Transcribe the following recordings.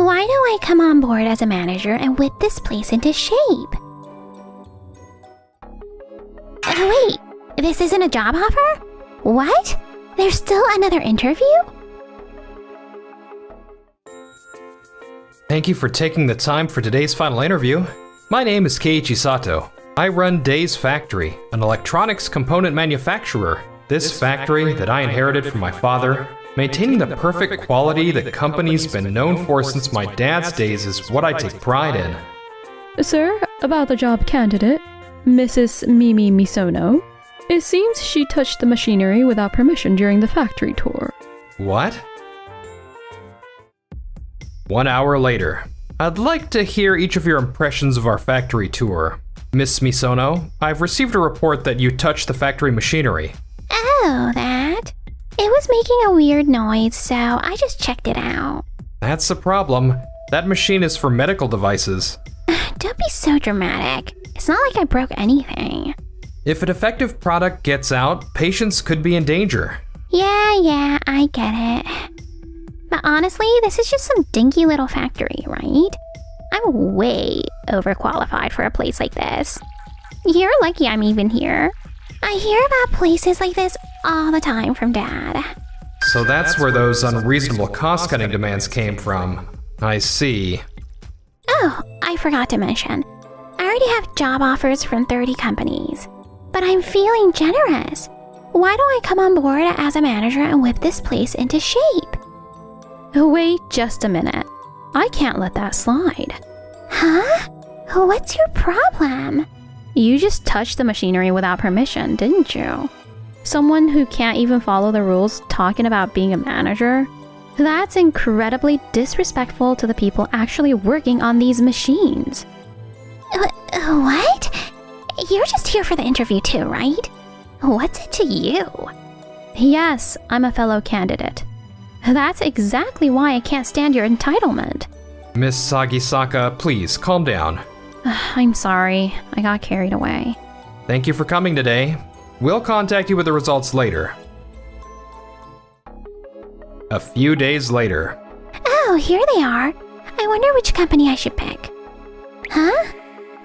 Why do I come on board as a manager and whip this place into shape? Oh wait, this isn't a job offer? What? There's still another interview? Thank you for taking the time for today's final interview. My name is Keiichi Sato. I run Days Factory, an electronics component manufacturer. This factory that I inherited from my father, maintaining the perfect quality the company's been known for since my dad's days is what I take pride in. Sir, about the job candidate, Mrs. Mimi Misono. It seems she touched the machinery without permission during the factory tour. What? 1 hour later. I'd like to hear each of your impressions of our factory tour. Miss Misono, I've received a report that you touched the factory machinery. Oh, that? It was making a weird noise, so I just checked it out. That's the problem. That machine is for medical devices. Don't be so dramatic. It's not like I broke anything. If a defective product gets out, patients could be in danger. Yeah, I get it. But honestly, this is just some dinky little factory, right? I'm way overqualified for a place like this. You're lucky I'm even here. I hear about places like this all the time from Dad. So that's where those unreasonable cost-cutting demands came from. I see. Oh, I forgot to mention. I already have job offers from 30 companies. But I'm feeling generous. Why don't I come on board as a manager and whip this place into shape? Wait just a minute. I can't let that slide. Huh? What's your problem? You just touched the machinery without permission, didn't you? Someone who can't even follow the rules talking about being a manager? That's incredibly disrespectful to the people actually working on these machines. What? You're just here for the interview too, right? What's it to you? Yes, I'm a fellow candidate. That's exactly why I can't stand your entitlement. Miss Sagisaka, please calm down. I'm sorry, I got carried away. Thank you for coming today. We'll contact you with the results later. A few days later. Oh, here they are. I wonder which company I should pick. Huh?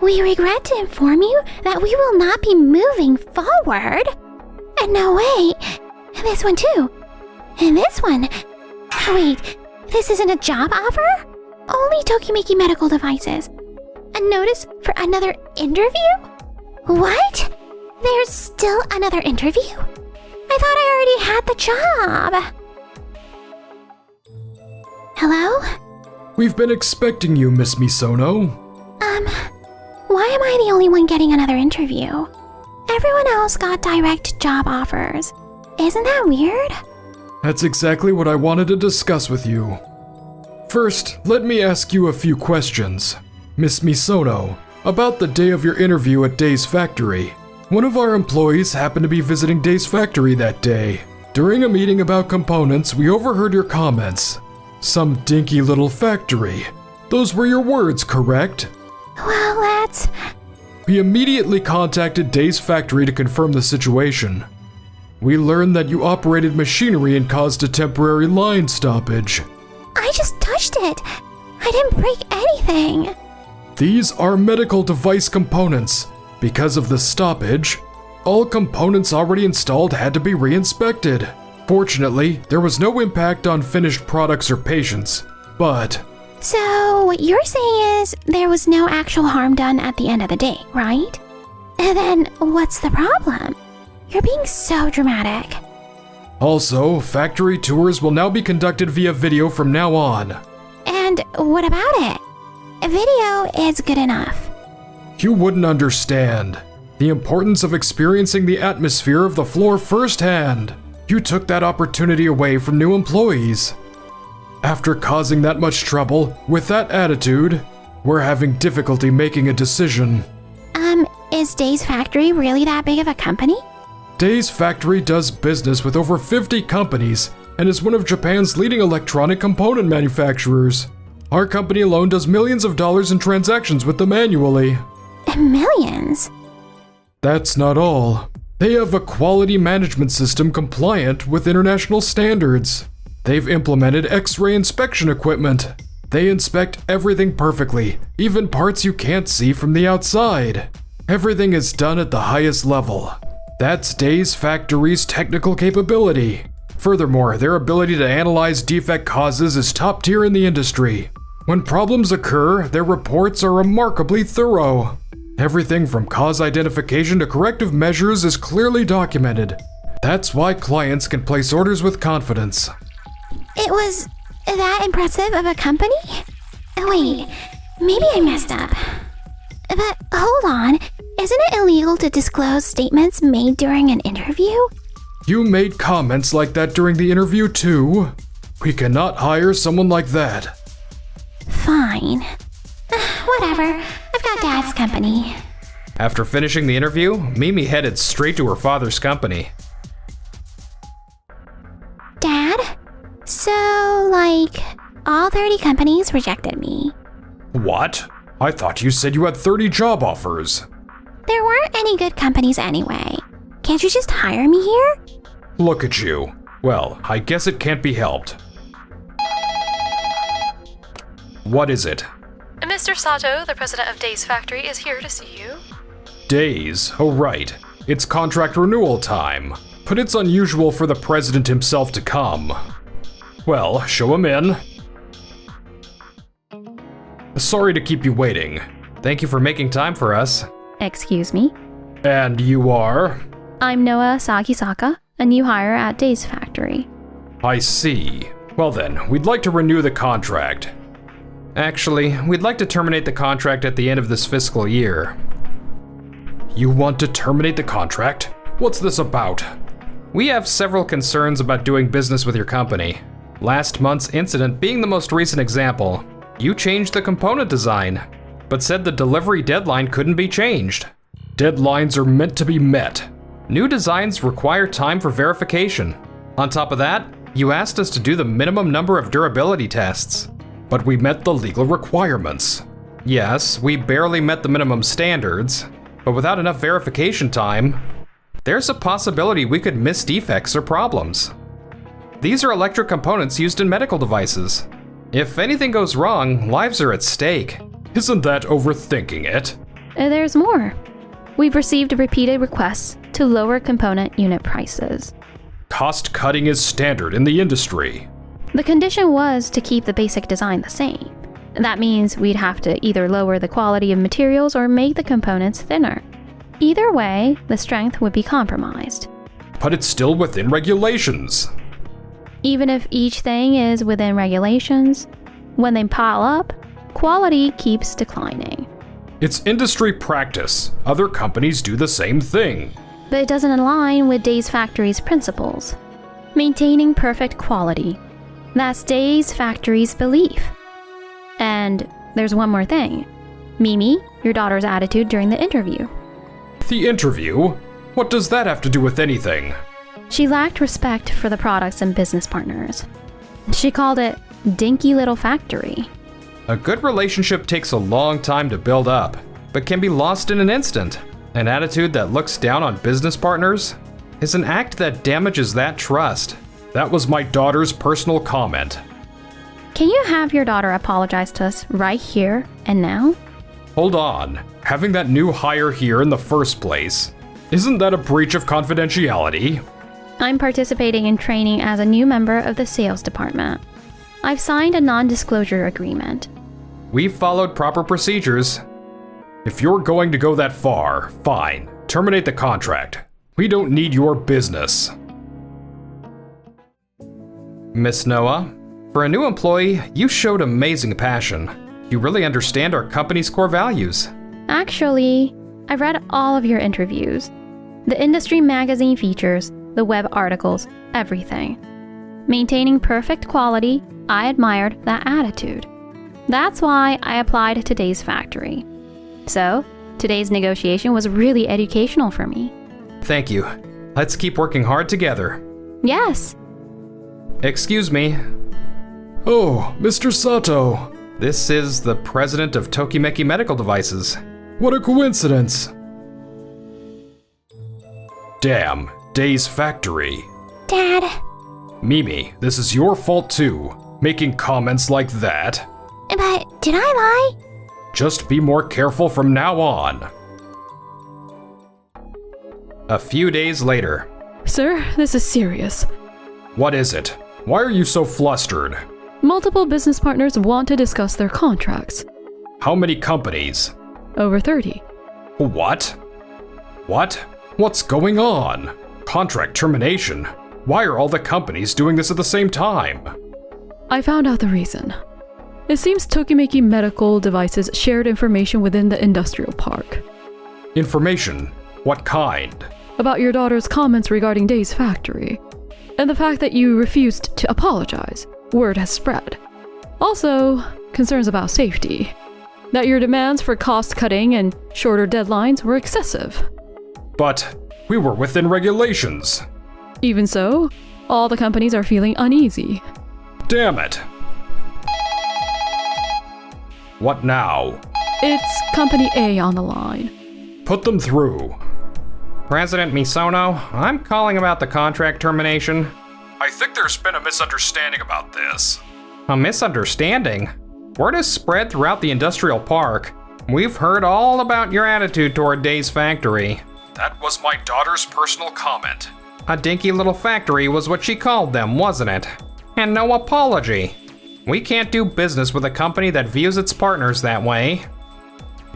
We regret to inform you that we will not be moving forward. And no way. This one too. And this one. Wait, this isn't a job offer? Only Tokimeki Medical Devices. A notice for another interview? What? There's still another interview? I thought I already had the job. Hello? We've been expecting you, Miss Misono. Why am I the only one getting another interview? Everyone else got direct job offers. Isn't that weird? That's exactly what I wanted to discuss with you. First, let me ask you a few questions. Miss Misono, about the day of your interview at Days Factory. One of our employees happened to be visiting Days Factory that day. During a meeting about components, we overheard your comments. Some dinky little factory. Those were your words, correct? Well, that's... We immediately contacted Days Factory to confirm the situation. We learned that you operated machinery and caused a temporary line stoppage. I just touched it. I didn't break anything. These are medical device components. Because of the stoppage, all components already installed had to be re-inspected. Fortunately, there was no impact on finished products or patients, but... So, what you're saying is there was no actual harm done at the end of the day, right? Then what's the problem? You're being so dramatic. Also, factory tours will now be conducted via video from now on. And what about it? A video is good enough. You wouldn't understand. The importance of experiencing the atmosphere of the floor firsthand. You took that opportunity away from new employees. After causing that much trouble, with that attitude, we're having difficulty making a decision. Is Days Factory really that big of a company? Days Factory does business with over 50 companies and is one of Japan's leading electronic component manufacturers. Our company alone does millions of dollars in transactions with them annually. Millions? That's not all. They have a quality management system compliant with international standards. They've implemented X-ray inspection equipment. They inspect everything perfectly, even parts you can't see from the outside. Everything is done at the highest level. That's Days Factory's technical capability. Furthermore, their ability to analyze defect causes is top tier in the industry. When problems occur, their reports are remarkably thorough. Everything from cause identification to corrective measures is clearly documented. That's why clients can place orders with confidence. It was that impressive of a company? Wait, maybe I messed up. But hold on, isn't it illegal to disclose statements made during an interview? You made comments like that during the interview too. We cannot hire someone like that. Fine. Whatever, I've got Dad's company. After finishing the interview, Mimi headed straight to her father's company. Dad? So, like, all 30 companies rejected me. What? I thought you said you had 30 job offers. There weren't any good companies anyway. Can't you just hire me here? Look at you. Well, I guess it can't be helped. What is it? Mr. Sato, the president of Days Factory, is here to see you. Days? Oh right. It's contract renewal time. But it's unusual for the president himself to come. Well, show him in. Sorry to keep you waiting. Thank you for making time for us. Excuse me? And you are? I'm Noah Sagisaka, a new hire at Days Factory. I see. Well then, we'd like to renew the contract. Actually, we'd like to terminate the contract at the end of this fiscal year. You want to terminate the contract? What's this about? We have several concerns about doing business with your company. Last month's incident being the most recent example. You changed the component design, but said the delivery deadline couldn't be changed. Deadlines are meant to be met. New designs require time for verification. On top of that, you asked us to do the minimum number of durability tests. But we met the legal requirements. Yes, we barely met the minimum standards, but without enough verification time, there's a possibility we could miss defects or problems. These are electric components used in medical devices. If anything goes wrong, lives are at stake. Isn't that overthinking it? There's more. We've received repeated requests to lower component unit prices. Cost cutting is standard in the industry. The condition was to keep the basic design the same. That means we'd have to either lower the quality of materials or make the components thinner. Either way, the strength would be compromised. But it's still within regulations. Even if each thing is within regulations, when they pile up, quality keeps declining. It's industry practice. Other companies do the same thing. But it doesn't align with Days Factory's principles. Maintaining perfect quality. That's Days Factory's belief. And there's one more thing. Mimi, your daughter's attitude during the interview. The interview? What does that have to do with anything? She lacked respect for the products and business partners. She called it dinky little factory. A good relationship takes a long time to build up, but can be lost in an instant. An attitude that looks down on business partners is an act that damages that trust. That was my daughter's personal comment. Can you have your daughter apologize to us right here and now? Hold on. Having that new hire here in the first place, isn't that a breach of confidentiality? I'm participating in training as a new member of the sales department. I've signed a non-disclosure agreement. We've followed proper procedures. If you're going to go that far, fine. Terminate the contract. We don't need your business. Miss Noah, for a new employee, you showed amazing passion. You really understand our company's core values. Actually, I've read all of your interviews. The industry magazine features, the web articles, everything. Maintaining perfect quality, I admired that attitude. That's why I applied to Days Factory. So, today's negotiation was really educational for me. Thank you. Let's keep working hard together. Yes. Excuse me. Oh, Mr. Sato. This is the president of Tokimeki Medical Devices. What a coincidence. Damn, Days Factory. Dad. Mimi, this is your fault too. Making comments like that. But did I lie? Just be more careful from now on. A few days later. Sir, this is serious. What is it? Why are you so flustered? Multiple business partners want to discuss their contracts. How many companies? Over 30. What? What? What's going on? Contract termination? Why are all the companies doing this at the same time? I found out the reason. It seems Tokimeki Medical Devices shared information within the industrial park. Information? What kind? About your daughter's comments regarding Day's factory. And the fact that you refused to apologize. Word has spread. Also, concerns about safety. That your demands for cost cutting and shorter deadlines were excessive. But we were within regulations. Even so, all the companies are feeling uneasy. Damn it. What now? It's Company A on the line. Put them through. President Misono, I'm calling about the contract termination. I think there's been a misunderstanding about this. A misunderstanding? Word has spread throughout the industrial park. We've heard all about your attitude toward Day's factory. That was my daughter's personal comment. A dinky little factory was what she called them, wasn't it? And no apology. We can't do business with a company that views its partners that way.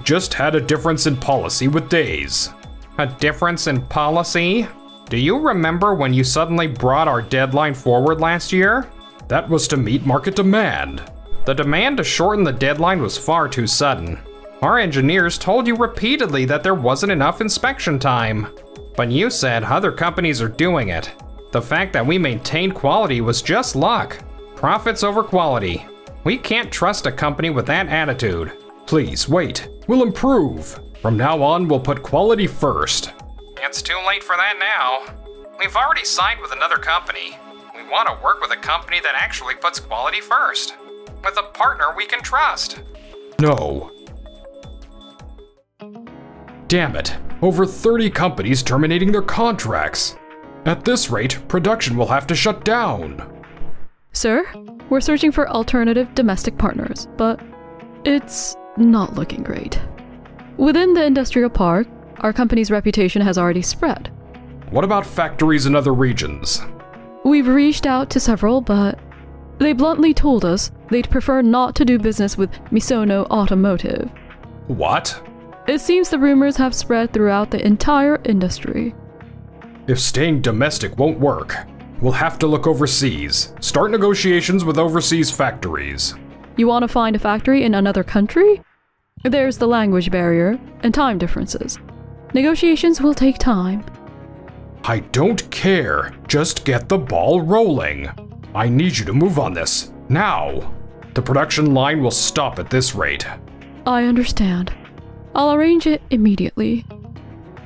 Just had a difference in policy with Days. A difference in policy? Do you remember when you suddenly brought our deadline forward last year? That was to meet market demand. The demand to shorten the deadline was far too sudden. Our engineers told you repeatedly that there wasn't enough inspection time. But you said other companies are doing it. The fact that we maintained quality was just luck. Profits over quality. We can't trust a company with that attitude. Please, wait. We'll improve. From now on, we'll put quality first. It's too late for that now. We've already signed with another company. We want to work with a company that actually puts quality first. With a partner we can trust. No. Damn it. Over 30 companies terminating their contracts. At this rate, production will have to shut down. Sir, we're searching for alternative domestic partners, but it's not looking great. Within the industrial park, our company's reputation has already spread. What about factories in other regions? We've reached out to several, but they bluntly told us they'd prefer not to do business with Misono Automotive. What? It seems the rumors have spread throughout the entire industry. If staying domestic won't work, we'll have to look overseas. Start negotiations with overseas factories. You want to find a factory in another country? There's the language barrier and time differences. Negotiations will take time. I don't care. Just get the ball rolling. I need you to move on this, now. The production line will stop at this rate. I understand. I'll arrange it immediately.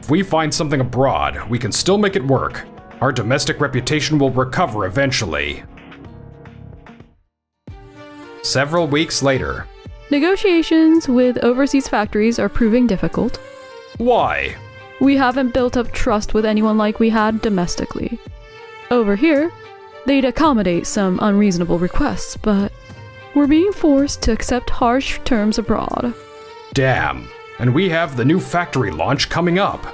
If we find something abroad, we can still make it work. Our domestic reputation will recover eventually. Several weeks later. Negotiations with overseas factories are proving difficult. Why? We haven't built up trust with anyone like we had domestically. Over here, they'd accommodate some unreasonable requests, but we're being forced to accept harsh terms abroad. Damn. And we have the new factory launch coming up.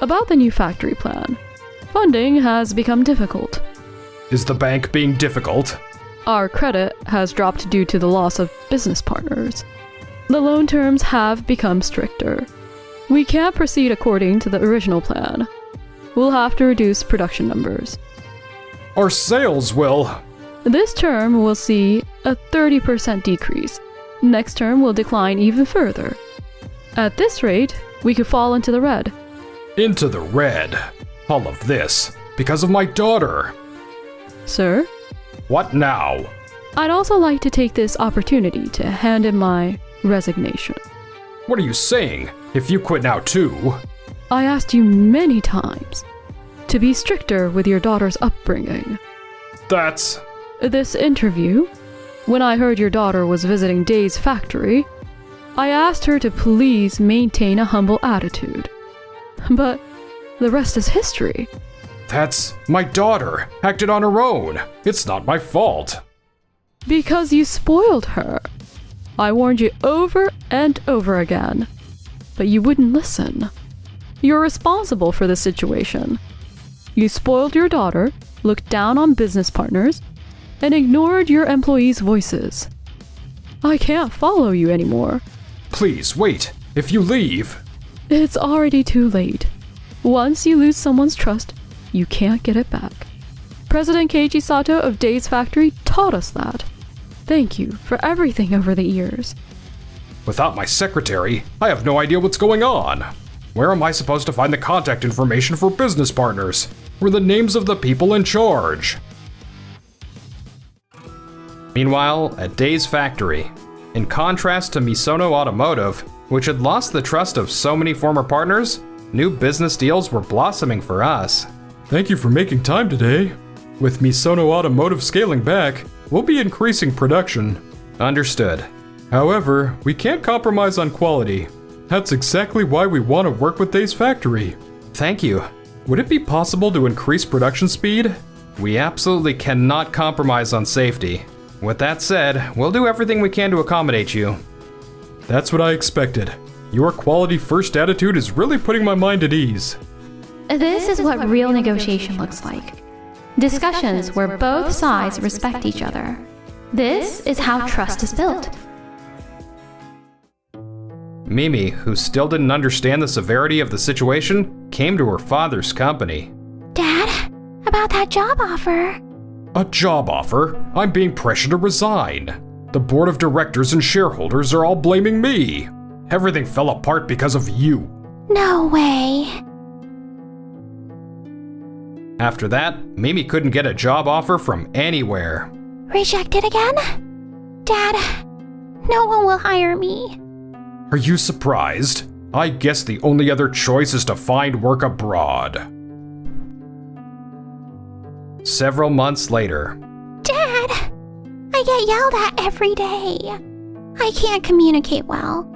About the new factory plan, funding has become difficult. Is the bank being difficult? Our credit has dropped due to the loss of business partners. The loan terms have become stricter. We can't proceed according to the original plan. We'll have to reduce production numbers. Our sales will... This term will see a 30% decrease. Next term will decline even further. At this rate, we could fall into the red. Into the red? All of this because of my daughter. Sir? What now? I'd also like to take this opportunity to hand in my resignation. What are you saying? If you quit now too? I asked you many times to be stricter with your daughter's upbringing. That's... This interview, when I heard your daughter was visiting Day's factory, I asked her to please maintain a humble attitude. But the rest is history. That's my daughter, acted on her own. It's not my fault. Because you spoiled her. I warned you over and over again, but you wouldn't listen. You're responsible for this situation. You spoiled your daughter, looked down on business partners, and ignored your employees' voices. I can't follow you anymore. Please, wait. If you leave... It's already too late. Once you lose someone's trust, you can't get it back. President Keiji Sato of Days Factory taught us that. Thank you for everything over the years. Without my secretary, I have no idea what's going on. Where am I supposed to find the contact information for business partners? Or the names of the people in charge? Meanwhile, at Days Factory, in contrast to Misono Automotive, which had lost the trust of so many former partners, new business deals were blossoming for us. Thank you for making time today. With Misono Automotive scaling back, we'll be increasing production. Understood. However, we can't compromise on quality. That's exactly why we want to work with Days Factory. Thank you. Would it be possible to increase production speed? We absolutely cannot compromise on safety. With that said, we'll do everything we can to accommodate you. That's what I expected. Your quality-first attitude is really putting my mind at ease. This is what real negotiation looks like. Discussions where both sides respect each other. This is how trust is built. Mimi, who still didn't understand the severity of the situation, came to her father's company. Dad, about that job offer. A job offer? I'm being pressured to resign. The board of directors and shareholders are all blaming me. Everything fell apart because of you. No way. After that, Mimi couldn't get a job offer from anywhere. Rejected again? Dad, no one will hire me. Are you surprised? I guess the only other choice is to find work abroad. Several months later. Dad, I get yelled at every day. I can't communicate well.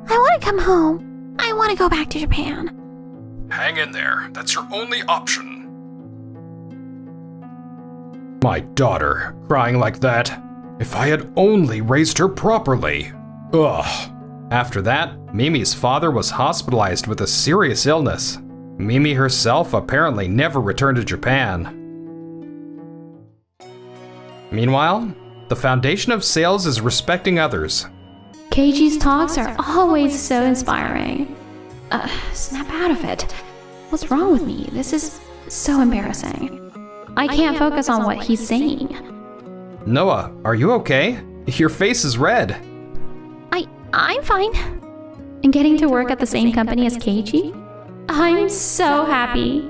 I want to come home. I want to go back to Japan. Hang in there. That's your only option. My daughter, crying like that. If I had only raised her properly. Ugh. After that, Mimi's father was hospitalized with a serious illness. Mimi herself apparently never returned to Japan. Meanwhile, the foundation of sales is respecting others. Keiji's talks are always so inspiring. Snap out of it. What's wrong with me? This is so embarrassing. I can't focus on what he's saying. Noah, are you okay? Your face is red. I'm fine. And getting to work at the same company as Keiji? I'm so happy.